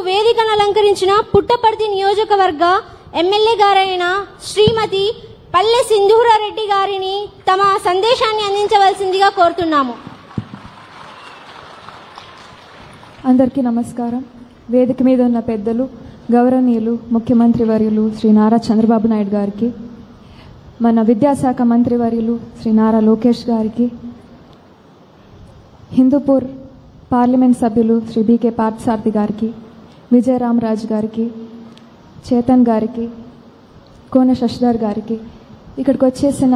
వేదికను అలంకరించిన పుట్టపర్తి నియోజకవర్గ ఎమ్మెల్యే గారైన శ్రీమతి పల్లె సింధూరారెడ్డి గారిని తమ సందేశాన్ని అందించవలసిందిగా కోరుతున్నాము. అందరికీ నమస్కారం. వేదిక మీద ఉన్న పెద్దలు, గౌరవనీయులు ముఖ్యమంత్రి వర్యులు శ్రీ నారా చంద్రబాబు నాయుడు గారికి, మన విద్యాశాఖ మంత్రి వర్యులు శ్రీ నారా లోకేష్ గారికి, హిందూపూర్ పార్లమెంట్ సభ్యులు శ్రీ బీకే పార్థసారథి గారికి, విజయరామరాజు గారికి, చేతన్ గారికి, కోన శశిధర్ గారికి, ఇక్కడికి వచ్చేసిన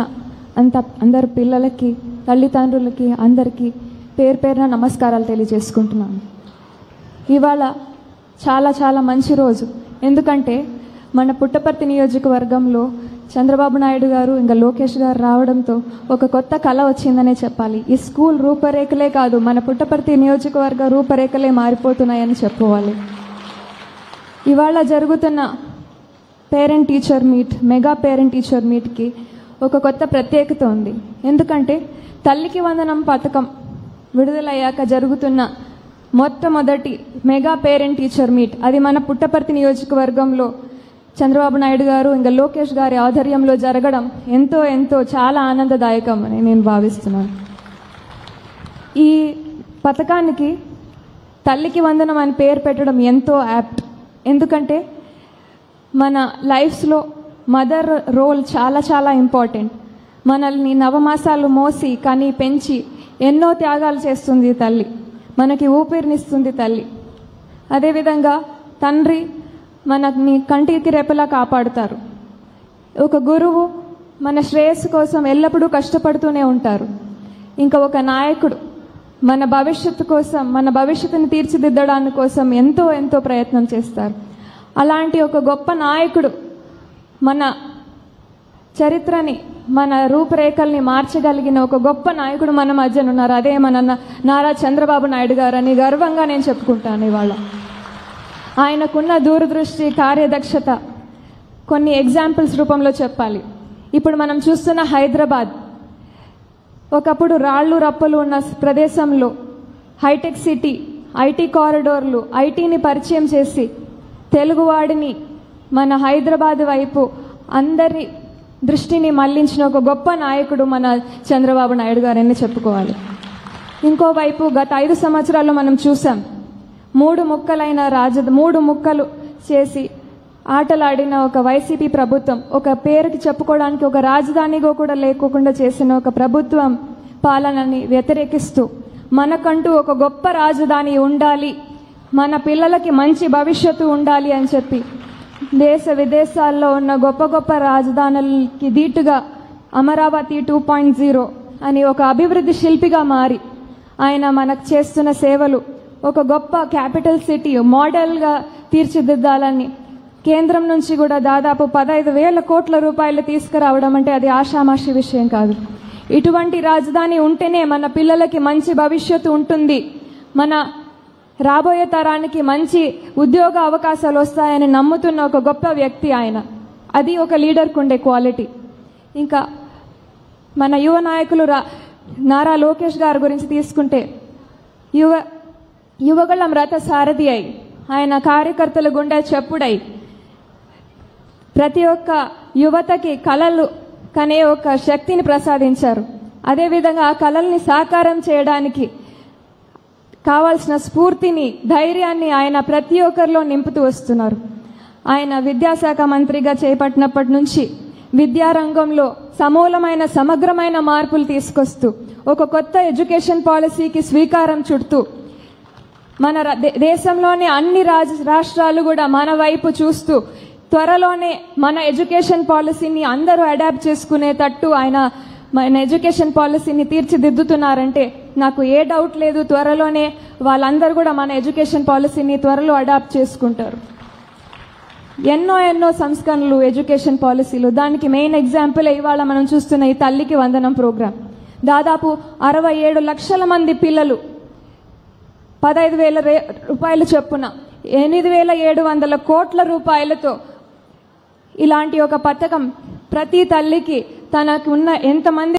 అందరు పిల్లలకి, తల్లిదండ్రులకి, అందరికీ పేరు పేరున నమస్కారాలు తెలియజేసుకుంటున్నాను. ఇవాళ చాలా చాలా మంచి రోజు. ఎందుకంటే మన పుట్టపర్తి నియోజకవర్గంలో చంద్రబాబు నాయుడు గారు ఇంకా లోకేష్ గారు రావడంతో ఒక కొత్త కళ వచ్చిందనే చెప్పాలి. ఈ స్కూల్ రూపరేఖలే కాదు, మన పుట్టపర్తి నియోజకవర్గ రూపరేఖలే మారిపోతున్నాయని చెప్పుకోవాలి. ఇవాళ జరుగుతున్న parent teacher meet, mega parent teacher మీట్కి ఒక కొత్త ప్రత్యేకత ఉంది. ఎందుకంటే తల్లికి వందనం పథకం విడుదలయ్యాక జరుగుతున్న మొట్టమొదటి మెగా పేరెంట్ టీచర్ మీట్, అది మన పుట్టపర్తి నియోజకవర్గంలో చంద్రబాబు నాయుడు గారు ఇంకా లోకేష్ గారి ఆధ్వర్యంలో జరగడం ఎంతో ఎంతో చాలా ఆనందదాయకం అని నేను భావిస్తున్నాను. ఈ పథకానికి తల్లికి వందనం అని పేరు పెట్టడం ఎంతో యాప్ట్. ఎందుకంటే మన లైఫ్స్లో మదర్ రోల్ చాలా చాలా ఇంపార్టెంట్. మనల్ని నవమాసాలు మోసి కని పెంచి ఎన్నో త్యాగాలు చేస్తుంది తల్లి, మనకి ఊపిరినిస్తుంది తల్లి. అదేవిధంగా తండ్రి మనని కంటికి రెప్పలా కాపాడుతారు. ఒక గురువు మన శ్రేయస్సు కోసం ఎల్లప్పుడూ కష్టపడుతూనే ఉంటారు. ఇంకా ఒక నాయకుడు మన భవిష్యత్తు కోసం, మన భవిష్యత్తుని తీర్చిదిద్దడానికి కోసం ఎంతో ఎంతో ప్రయత్నం చేస్తారు. అలాంటి ఒక గొప్ప నాయకుడు మన చరిత్రని, మన రూపురేఖల్ని మార్చగలిగిన ఒక గొప్ప నాయకుడు మన మధ్యన ఉన్నారు. అదే మన నారా చంద్రబాబు నాయుడు గారు అని గర్వంగా నేను చెప్పుకుంటాను. ఇవాళ ఆయనకున్న దూరదృష్టి, కార్యదక్షత కొన్ని ఎగ్జాంపుల్స్ రూపంలో చెప్పాలి. ఇప్పుడు మనం చూస్తున్న హైదరాబాద్ ఒకప్పుడు రాళ్ళు రప్పలు ఉన్న ప్రదేశంలో హైటెక్ సిటీ, ఐటీ కారిడోర్లు, ఐటీని పరిచయం చేసి తెలుగువాడిని మన హైదరాబాద్ వైపు అందరి దృష్టిని మళ్లించిన ఒక గొప్ప నాయకుడు మన చంద్రబాబు నాయుడు గారని చెప్పుకోవాలి. ఇంకోవైపు గత 5 సంవత్సరాల్లో మనం చూసాం, 3 ముక్కలు చేసి ఆటలాడిన ఒక వైసీపీ ప్రభుత్వం, ఒక పేరుకి చెప్పుకోవడానికి ఒక రాజధానిగా కూడా లేకోకుండా చేసిన ఒక ప్రభుత్వం పాలనని వ్యతిరేకిస్తూ మనకంటూ ఒక గొప్ప రాజధాని ఉండాలి, మన పిల్లలకి మంచి భవిష్యత్తు ఉండాలి అని చెప్పి దేశ విదేశాల్లో ఉన్న గొప్ప గొప్ప రాజధానులకి దీటుగా అమరావతి 2.0 అని ఒక అభివృద్ధి శిల్పిగా మారి ఆయన మనకు చేస్తున్న సేవలు ఒక గొప్ప క్యాపిటల్ సిటీ మోడల్గా తీర్చిదిద్దాలని కేంద్రం నుంచి కూడా దాదాపు 15,000 కోట్ల రూపాయలు తీసుకురావడం అంటే అది ఆషామాషి విషయం కాదు. ఇటువంటి రాజధాని ఉంటేనే మన పిల్లలకి మంచి భవిష్యత్తు ఉంటుంది, మన రాబోయే తరానికి మంచి ఉద్యోగ అవకాశాలు వస్తాయని నమ్ముతున్న ఒక గొప్ప వ్యక్తి ఆయన. అది ఒక లీడర్కు ఉండే క్వాలిటీ. ఇంకా మన యువ నాయకులు నారా లోకేష్ గారి గురించి తీసుకుంటే యువగళం రథ సారథి అయి, ఆయన కార్యకర్తల గుండె చెప్పుడై ప్రతి ఒక్క యువతకి కళలు కనే ఒక శక్తిని ప్రసాదించారు. అదేవిధంగా ఆ కళల్ని సాకారం చేయడానికి కావాల్సిన స్ఫూర్తిని, ధైర్యాన్ని ఆయన ప్రతి ఒక్కరిలో నింపుతూ వస్తున్నారు. ఆయన విద్యాశాఖ మంత్రిగా చేపట్టినప్పటి నుంచి విద్యారంగంలో సమూలమైన సమగ్రమైన మార్పులు తీసుకొస్తూ ఒక కొత్త ఎడ్యుకేషన్ పాలసీకి శ్రీకారం చుడుతూ మన దేశంలోని అన్ని రాష్ట్రాలు కూడా మన వైపు చూస్తూ త్వరలోనే మన ఎడ్యుకేషన్ పాలసీని అందరూ అడాప్ట్ చేసుకునేటట్టు ఆయన మన ఎడ్యుకేషన్ పాలసీని తీర్చిదిద్దుతున్నారంటే నాకు ఏ డౌట్ లేదు, త్వరలోనే వాళ్ళందరూ కూడా మన ఎడ్యుకేషన్ పాలసీని త్వరలో అడాప్ట్ చేసుకుంటారు. ఎన్నో సంస్కరణలు ఎడ్యుకేషన్ పాలసీలు, దానికి మెయిన్ ఎగ్జాంపుల్ ఇవాళ మనం చూస్తున్న ఈ తల్లికి వందనం ప్రోగ్రాం. దాదాపు 67 లక్షల మంది పిల్లలు 15,000 రూపాయలు చొప్పున 8,700 కోట్ల రూపాయలతో ఇలాంటి ఒక పథకం ప్రతి తల్లికి తనకు ఉన్న ఎంతమంది